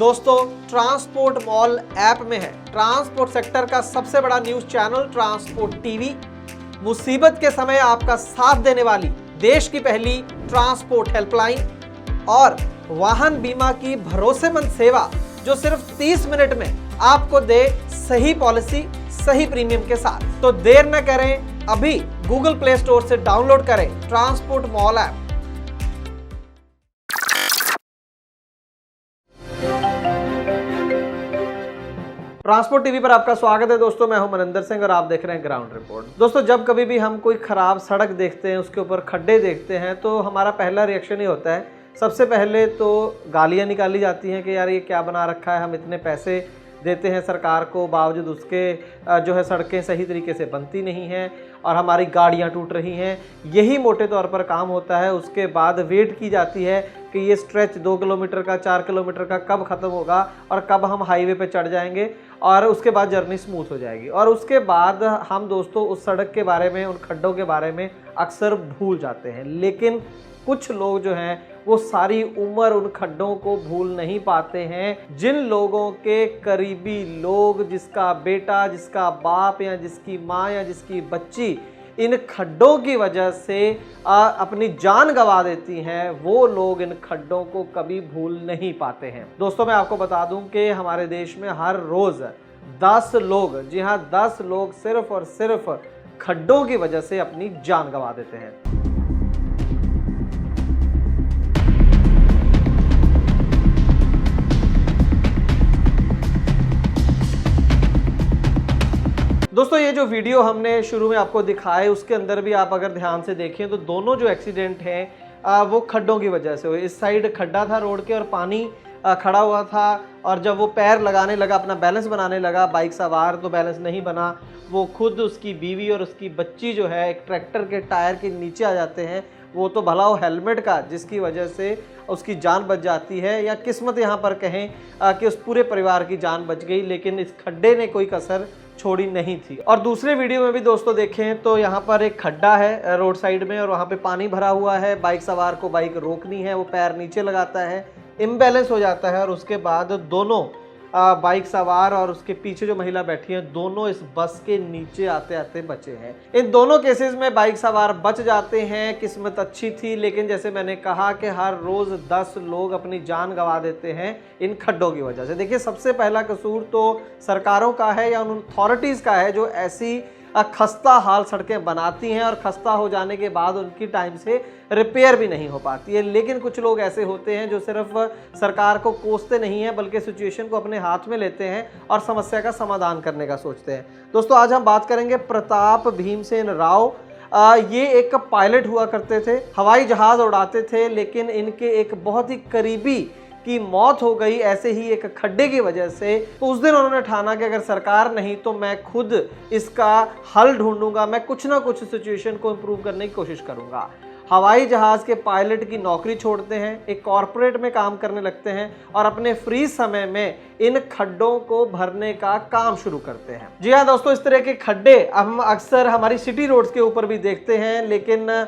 दोस्तों, transport mall app में है ट्रांसपोर्ट सेक्टर का सबसे बड़ा न्यूज चैनल ट्रांसपोर्ट टीवी। मुसीबत के समय आपका साथ देने वाली देश की पहली ट्रांसपोर्ट हेल्पलाइन और वाहन बीमा की भरोसेमंद सेवा जो सिर्फ 30 मिनट में आपको दे सही पॉलिसी सही प्रीमियम के साथ। तो देर न करें, अभी गूगल प्ले स्टोर से डाउनलोड करें transport mall app. Transport TV पर आपका स्वागत है दोस्तों, मैं हूं मनिंदर सिंह और आप देख रहे हैं ग्राउंड रिपोर्ट। दोस्तों, जब कभी भी हम कोई खराब सड़क देखते हैं, उसके ऊपर खड्डे देखते हैं, तो हमारा पहला रिएक्शन ही होता है, सबसे पहले तो गालियां निकाली जाती हैं कि यार ये क्या बना रखा है, हम इतने पैसे देते हैं सरकार को, बावजूद उसके जो है सड़कें सही तरीके से बनती नहीं हैं और हमारी गाड़ियां टूट रही हैं। यही मोटे तौर पर काम होता है। उसके बाद वेट की जाती है कि ये स्ट्रेच 2 किलोमीटर का 4 किलोमीटर का कब ख़त्म होगा और कब हम हाईवे पे चढ़ जाएंगे और उसके बाद जर्नी स्मूथ हो जाएगी। और उसके बाद हम दोस्तों उस सड़क के बारे में, उन खड्डों के बारे में अक्सर भूल जाते हैं। लेकिन कुछ लोग जो हैं वो सारी उम्र उन खड्डों को भूल नहीं पाते हैं। जिन लोगों के करीबी लोग, जिसका बेटा, जिसका बाप या जिसकी माँ या जिसकी बच्ची इन खड्डों की वजह से अपनी जान गंवा देती हैं, वो लोग इन खड्डों को कभी भूल नहीं पाते हैं। दोस्तों, मैं आपको बता दूं कि हमारे देश में हर रोज 10 लोग, जी हाँ 10 लोग सिर्फ और सिर्फ खड्डों की वजह से अपनी जान गंवा देते हैं। दोस्तों, ये जो वीडियो हमने शुरू में आपको दिखाए उसके अंदर भी आप अगर ध्यान से देखें तो दोनों जो एक्सीडेंट हैं वो खड्डों की वजह से हुए। इस साइड खड्डा था रोड के और पानी खड़ा हुआ था और जब वो पैर लगाने लगा, अपना बैलेंस बनाने लगा बाइक सवार, तो बैलेंस नहीं बना। वो खुद, उसकी बीवी और उसकी बच्ची जो है एक ट्रैक्टर के टायर के नीचे आ जाते हैं। वो तो भला हो हेलमेट का, जिसकी वजह से उसकी जान बच जाती है, या किस्मत यहाँ पर कहें कि उस पूरे परिवार की जान बच गई, लेकिन इस खड्डे ने कोई कसर छोड़ी नहीं थी। और दूसरे वीडियो में भी दोस्तों देखें तो यहाँ पर एक खड्डा है रोड साइड में और वहाँ पे पानी भरा हुआ है। बाइक सवार को बाइक रोकनी है, वो पैर नीचे लगाता है, इम्बैलेंस हो जाता है और उसके बाद दोनों बाइक सवार और उसके पीछे जो महिला बैठी है, दोनों इस बस के नीचे आते आते बचे हैं। इन दोनों केसेस में बाइक सवार बच जाते हैं, किस्मत अच्छी थी। लेकिन जैसे मैंने कहा कि हर रोज 10 लोग अपनी जान गंवा देते हैं इन खड्डों की वजह से। देखिए, सबसे पहला कसूर तो सरकारों का है या उन अथॉरिटीज का है जो ऐसी खस्ता हाल सड़कें बनाती हैं और खस्ता हो जाने के बाद उनकी टाइम से रिपेयर भी नहीं हो पाती है। लेकिन कुछ लोग ऐसे होते हैं जो सिर्फ सरकार को कोसते नहीं हैं, बल्कि सिचुएशन को अपने हाथ में लेते हैं और समस्या का समाधान करने का सोचते हैं। दोस्तों, आज हम बात करेंगे प्रताप भीमसेन राव। ये एक पायलट हुआ करते थे, हवाई जहाज़ उड़ाते थे, लेकिन इनके एक बहुत ही करीबी की मौत हो गई ऐसे ही एक खड्डे की वजह से। तो उस दिन उन्होंने ठाना कि अगर सरकार नहीं तो मैं खुद इसका हल ढूंढूंगा, मैं कुछ ना कुछ सिचुएशन को इम्प्रूव करने की कोशिश करूंगा। हवाई जहाज़ के पायलट की नौकरी छोड़ते हैं, एक कॉरपोरेट में काम करने लगते हैं और अपने फ्री समय में इन खड्डों को भरने का काम शुरू करते हैं। जी हाँ दोस्तों, इस तरह के खड्डे हम अक्सर हमारी सिटी रोड्स के ऊपर भी देखते हैं, लेकिन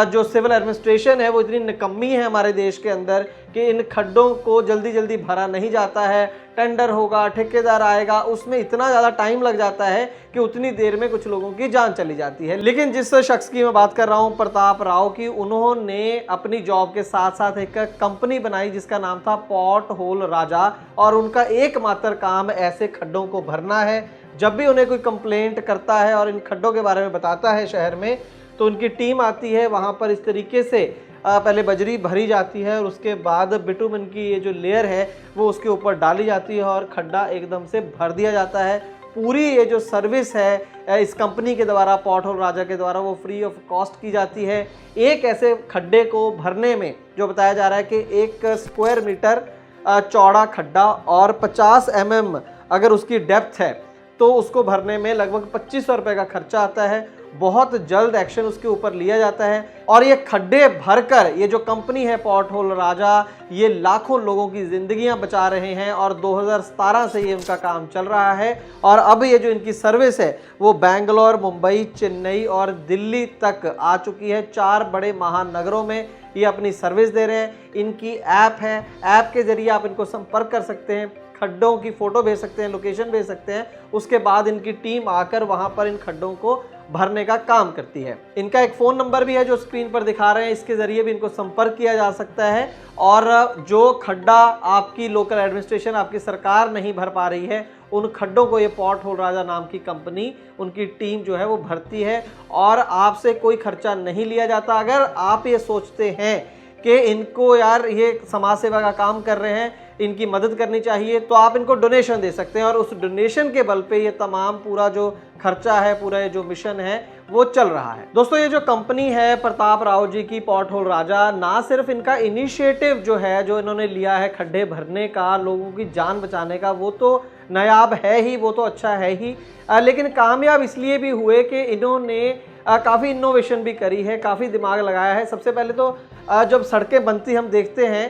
जो सिविल एडमिनिस्ट्रेशन है वो इतनी निकम्मी है हमारे देश के अंदर कि इन खड्डों को जल्दी जल्दी भरा नहीं जाता है। टेंडर होगा, ठेकेदार आएगा, उसमें इतना ज़्यादा टाइम लग जाता है कि उतनी देर में कुछ लोगों की जान चली जाती है। लेकिन जिस शख्स की मैं बात कर रहा हूँ, प्रताप राव की, उन्होंने अपनी जॉब के साथ साथ एक कंपनी बनाई जिसका नाम था पॉट होल राजा, और उनका एकमात्र काम ऐसे खड्डों को भरना है। जब भी उन्हें कोई कंप्लेंट करता है और इन खड्डों के बारे में बताता है शहर में, तो उनकी टीम आती है, वहाँ पर इस तरीके से पहले बजरी भरी जाती है और उसके बाद बिटुमिन की ये जो लेयर है वो उसके ऊपर डाली जाती है और खड्डा एकदम से भर दिया जाता है। पूरी ये जो सर्विस है इस कंपनी के द्वारा, पॉट होल राजा के द्वारा, वो फ्री ऑफ कॉस्ट की जाती है। एक ऐसे खड्डे को भरने में जो बताया जा रहा है कि 1 स्क्वायर मीटर चौड़ा खड्डा और 50 mm अगर उसकी डेप्थ है, तो उसको भरने में लगभग 2500 रुपये का खर्चा आता है। बहुत जल्द एक्शन उसके ऊपर लिया जाता है और ये खड्डे भरकर ये जो कंपनी है पॉट होल राजा, ये लाखों लोगों की जिंदगियां बचा रहे हैं और 2017 से ये उनका काम चल रहा है। और अब ये जो इनकी सर्विस है वो बैंगलोर, मुंबई, चेन्नई और दिल्ली तक आ चुकी है। 4 बड़े महानगरों में ये अपनी सर्विस दे रहे हैं। इनकी ऐप है, ऐप के जरिए आप इनको संपर्क कर सकते हैं, खड्डों की फ़ोटो भेज सकते हैं, लोकेशन भेज सकते हैं, उसके बाद इनकी टीम आकर वहाँ पर इन खड्डों को भरने का काम करती है। इनका एक फ़ोन नंबर भी है जो स्क्रीन पर दिखा रहे हैं, इसके ज़रिए भी इनको संपर्क किया जा सकता है। और जो खड्डा आपकी लोकल एडमिनिस्ट्रेशन, आपकी सरकार नहीं भर पा रही है, उन खड्डों को ये पॉट होल राजा नाम की कंपनी, उनकी टीम जो है वो भरती है और आपसे कोई खर्चा नहीं लिया जाता। अगर आप ये सोचते हैं कि इनको यार ये समाज सेवा का काम कर रहे हैं, इनकी मदद करनी चाहिए, तो आप इनको डोनेशन दे सकते हैं और उस डोनेशन के बल पे ये तमाम पूरा जो खर्चा है, पूरा ये जो मिशन है वो चल रहा है। दोस्तों ये जो कंपनी है प्रताप राव जी की पॉट होल राजा, ना सिर्फ इनका इनिशिएटिव जो है, जो इन्होंने लिया है खड्डे भरने का, लोगों की जान बचाने का, वो तो नायाब है ही, वो तो अच्छा है ही, लेकिन कामयाब इसलिए भी हुए कि इन्होंने काफ़ी इनोवेशन भी करी है, काफ़ी दिमाग लगाया है। सबसे पहले तो जब सड़कें बनती हम देखते हैं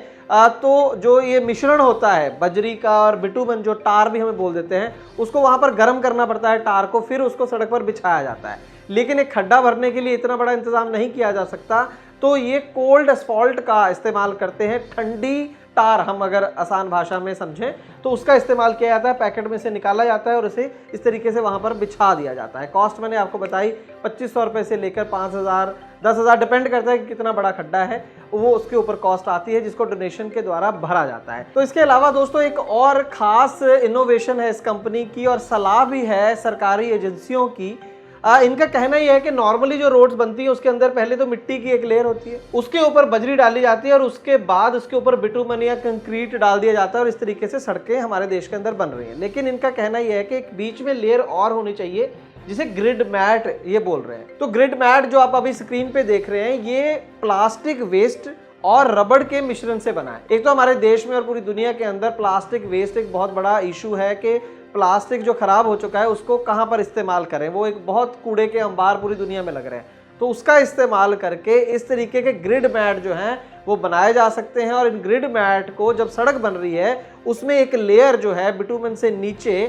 तो जो ये मिश्रण होता है बजरी का और बिटुमन, जो टार भी हमें बोल देते हैं, उसको वहाँ पर गर्म करना पड़ता है टार को, फिर उसको सड़क पर बिछाया जाता है। लेकिन एक खड्डा भरने के लिए इतना बड़ा इंतजाम नहीं किया जा सकता, तो ये कोल्ड असफॉल्ट का इस्तेमाल करते हैं। ठंडी टार, हम अगर आसान भाषा में समझें तो उसका इस्तेमाल किया जाता है, पैकेट में से निकाला जाता है और उसे इस तरीके से वहाँ पर बिछा दिया जाता है। कॉस्ट मैंने आपको बताई 2500 रुपये से लेकर 5000, 10,000, डिपेंड करता है कि कितना बड़ा खड्डा है, वो उसके ऊपर कॉस्ट आती है, जिसको डोनेशन के द्वारा भरा जाता है। तो इसके अलावा दोस्तों एक और ख़ास इनोवेशन है इस कंपनी की और सलाह भी है सरकारी एजेंसियों की। इनका कहना यह है कि नॉर्मली जो रोड्स बनती है उसके अंदर पहले तो मिट्टी की एक लेयर होती है, उसके ऊपर बजरी डाली जाती है और उसके बाद उसके ऊपर बिटुमन या कंक्रीट डाल दिया जाता है और इस तरीके से सड़कें हमारे देश के अंदर बन रही हैं। लेकिन इनका कहना यह है कि एक बीच में लेयर और होनी चाहिए, जिसे ग्रिड मैट ये बोल रहे हैं। तो ग्रिड मैट जो आप अभी स्क्रीन पे देख रहे हैं, ये प्लास्टिक वेस्ट और रबड़ के मिश्रण से बना है। एक तो हमारे देश में और पूरी दुनिया के अंदर प्लास्टिक वेस्ट एक बहुत बड़ा इशू है कि प्लास्टिक जो खराब हो चुका है उसको कहाँ पर इस्तेमाल करें, वो एक बहुत कूड़े के अंबार पूरी दुनिया में लग रहे हैं। तो उसका इस्तेमाल करके इस तरीके के ग्रिड मैट जो हैं वो बनाए जा सकते हैं और इन ग्रिड मैट को जब सड़क बन रही है उसमें एक लेयर जो है बिटुमन से नीचे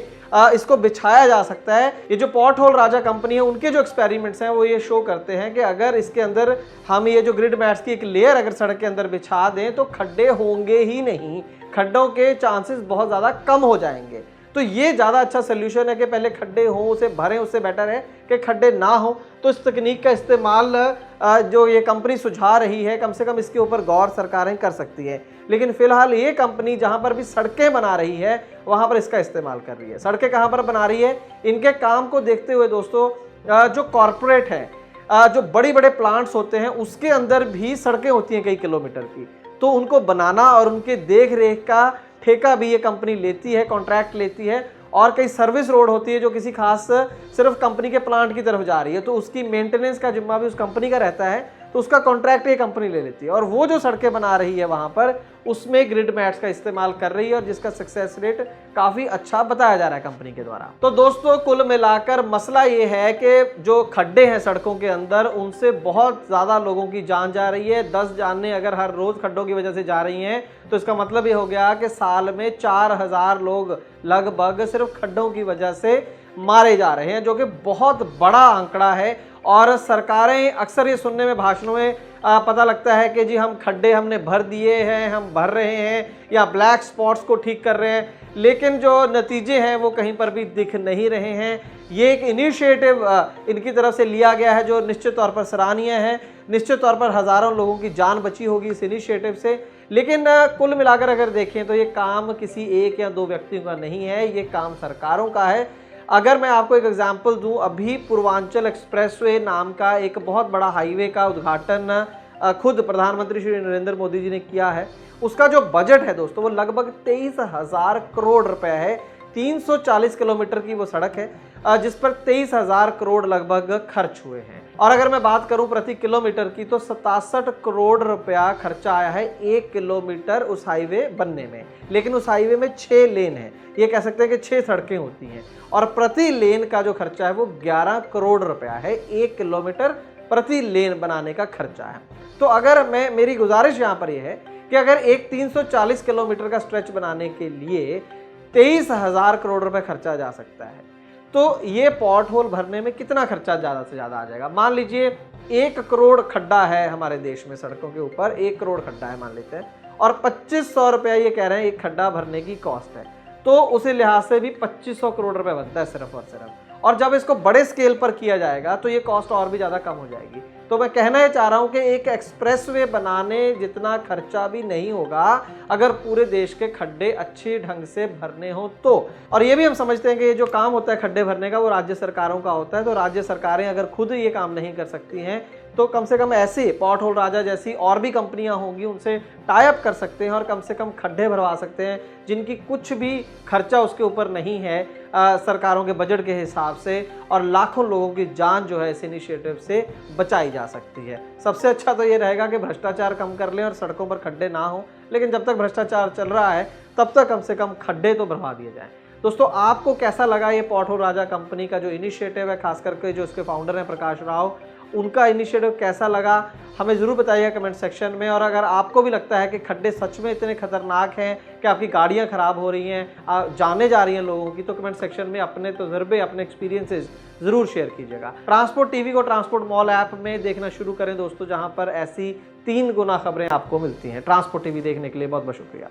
इसको बिछाया जा सकता है। ये जो पॉट होल राजा कंपनी है, उनके जो एक्सपेरिमेंट्स हैं वो ये शो करते हैं कि अगर इसके अंदर हम ये जो ग्रिड मैट्स की एक लेयर अगर सड़क के अंदर बिछा दें तो खड्डे होंगे ही नहीं, खड्डों के चांसेस बहुत ज़्यादा कम हो जाएंगे। तो ये ज़्यादा अच्छा सोल्यूशन है कि पहले खड्डे हों, उसे भरें, उससे बेटर है कि खड्डे ना हो। तो इस तकनीक का इस्तेमाल जो ये कंपनी सुझा रही है, कम से कम इसके ऊपर गौर सरकारें कर सकती है। लेकिन फिलहाल ये कंपनी जहाँ पर भी सड़कें बना रही है वहाँ पर इसका इस्तेमाल कर रही है। सड़कें कहाँ पर बना रही है, इनके काम को देखते हुए दोस्तों जो कॉरपोरेट है, जो बड़ी बड़े प्लांट्स होते हैं उसके अंदर भी सड़कें होती हैं कई किलोमीटर की, तो उनको बनाना और उनके देख रेख का ठेका भी ये कंपनी लेती है, कॉन्ट्रैक्ट लेती है। और कई सर्विस रोड होती है जो किसी खास सिर्फ कंपनी के प्लांट की तरफ जा रही है, तो उसकी मेंटेनेंस का जिम्मा भी उस कंपनी का रहता है, तो उसका कॉन्ट्रैक्ट ये कंपनी ले लेती है। और वो जो सड़कें बना रही है वहाँ पर उसमें ग्रिड मैट्स का इस्तेमाल कर रही है और जिसका सक्सेस रेट काफ़ी अच्छा बताया जा रहा है कंपनी के द्वारा। तो दोस्तों कुल मिलाकर मसला ये है कि जो खड्डे हैं सड़कों के अंदर उनसे बहुत ज़्यादा लोगों की जान जा रही है। 10 जानें अगर हर रोज़ खड्डों की वजह से जा रही हैं तो इसका मतलब ये हो गया कि साल में 4000 लोग लगभग सिर्फ खड्डों की वजह से मारे जा रहे हैं, जो कि बहुत बड़ा आंकड़ा है। और सरकारें अक्सर ये सुनने में भाषणों में पता लगता है कि जी हम खड्डे हमने भर दिए हैं, हम भर रहे हैं या ब्लैक स्पॉट्स को ठीक कर रहे हैं, लेकिन जो नतीजे हैं वो कहीं पर भी दिख नहीं रहे हैं। ये एक इनिशिएटिव इनकी तरफ से लिया गया है जो निश्चित तौर पर सराहनीय है। निश्चित तौर पर हज़ारों लोगों की जान बची होगी इस इनिशिएटिव से। लेकिन कुल मिलाकर अगर देखें तो ये काम किसी एक या दो व्यक्तियों का नहीं है, ये काम सरकारों का है। अगर मैं आपको एक एग्जांपल दूं, अभी पूर्वांचल एक्सप्रेसवे नाम का एक बहुत बड़ा हाईवे का उद्घाटन खुद प्रधानमंत्री श्री नरेंद्र मोदी जी ने किया है। उसका जो बजट है दोस्तों वो लगभग 23,000 करोड़ रुपए है। 340 किलोमीटर की वो सड़क है जिस पर 23,000 करोड़ लगभग खर्च हुए हैं। और अगर मैं बात करूं प्रति किलोमीटर की तो 67 करोड़ रुपया खर्चा आया है 1 किलोमीटर उस हाईवे बनने में। लेकिन उस हाईवे में 6 लेन है, ये कह सकते हैं कि 6 सड़कें होती हैं और प्रति लेन का जो खर्चा है वो 11 करोड़ रुपया है। 1 किलोमीटर प्रति लेन बनाने का खर्चा है। तो अगर मेरी गुजारिश यहाँ पर यह है कि अगर एक 340 किलोमीटर का स्ट्रेच बनाने के लिए 23,000 करोड़ रुपए खर्चा जा सकता है, तो ये पॉट होल भरने में कितना खर्चा ज़्यादा से ज़्यादा आ जाएगा। मान लीजिए 1 करोड़ खड्डा है हमारे देश में, सड़कों के ऊपर 1 करोड़ खड्डा है मान लेते हैं, और 2500 रुपया ये कह रहे हैं एक खड्डा भरने की कॉस्ट है, तो उसी लिहाज से भी 2500 करोड़ रुपए बनता है सिर्फ और सिर्फ। और जब इसको बड़े स्केल पर किया जाएगा तो ये कॉस्ट और भी ज़्यादा कम हो जाएगी। तो मैं कहना ये चाह रहा हूँ कि एक एक्सप्रेसवे बनाने जितना खर्चा भी नहीं होगा अगर पूरे देश के खड्डे अच्छे ढंग से भरने हो तो। और ये भी हम समझते हैं कि ये जो काम होता है खड्डे भरने का वो राज्य सरकारों का होता है, तो राज्य सरकारें अगर खुद ये काम नहीं कर सकती हैं तो कम से कम ऐसी पॉट होल राजा जैसी और भी कंपनियां होंगी, उनसे टाई अप कर सकते हैं और कम से कम खड्डे भरवा सकते हैं जिनकी कुछ भी खर्चा उसके ऊपर नहीं है सरकारों के बजट के हिसाब से, और लाखों लोगों की जान जो है इस इनिशिएटिव से बचाई जा सकती है। सबसे अच्छा तो ये रहेगा कि भ्रष्टाचार कम कर लें और सड़कों पर खड्डे ना हो, लेकिन जब तक भ्रष्टाचार चल रहा है तब तक कम से कम खड्डे तो भरवा दिए जाएं। दोस्तों, आपको कैसा लगा ये पॉट होल राजा कंपनी का जो इनिशिएटिव है, खास करके जो इसके फाउंडर हैं प्रकाश राव, उनका इनिशिएटिव कैसा लगा हमें ज़रूर बताइएगा कमेंट सेक्शन में। और अगर आपको भी लगता है कि खड्डे सच में इतने खतरनाक हैं कि आपकी गाड़ियां खराब हो रही हैं, जाने जा रही हैं लोगों की, तो कमेंट सेक्शन में अपने तजुर्बे, अपने एक्सपीरियंसेस ज़रूर शेयर कीजिएगा। ट्रांसपोर्ट टीवी को ट्रांसपोर्ट मॉल ऐप में देखना शुरू करें दोस्तों, जहां पर ऐसी 3 गुना खबरें आपको मिलती हैं। ट्रांसपोर्ट टीवी देखने के लिए बहुत बहुत शुक्रिया।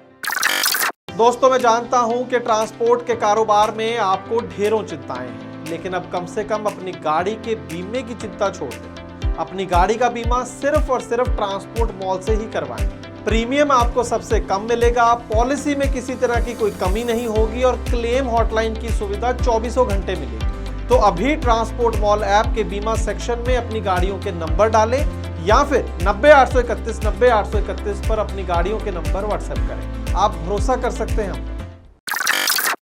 दोस्तों, मैं जानता हूं कि ट्रांसपोर्ट के कारोबार में आपको ढेरों चिंताएं हैं, लेकिन अब कम से कम अपनी गाड़ी के बीमे की चिंता छोड़ दें। अपनी गाड़ी का बीमा सिर्फ और सिर्फ ट्रांसपोर्ट मॉल से ही करवाएं। प्रीमियम आपको सबसे कम मिलेगा, पॉलिसी में किसी तरह की कोई कमी नहीं होगी और क्लेम हॉटलाइन की सुविधा 24 घंटे मिलेगी। तो अभी ट्रांसपोर्ट मॉल ऐप के बीमा सेक्शन में अपनी गाड़ियों के नंबर डालें या फिर 90-831 पर अपनी गाड़ियों के नंबर व्हाट्सएप करें। आप भरोसा कर सकते हैं।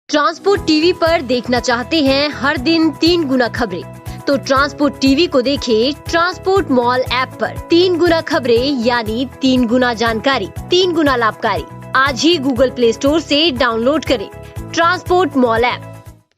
ट्रांसपोर्ट टीवी पर देखना चाहते हैं हर दिन 3 गुना खबरें, तो ट्रांसपोर्ट टीवी को देखें ट्रांसपोर्ट मॉल ऐप पर। 3 गुना खबरें यानी 3 गुना जानकारी, 3 गुना लाभकारी। आज ही गूगल प्ले स्टोर से डाउनलोड करें ट्रांसपोर्ट मॉल ऐप।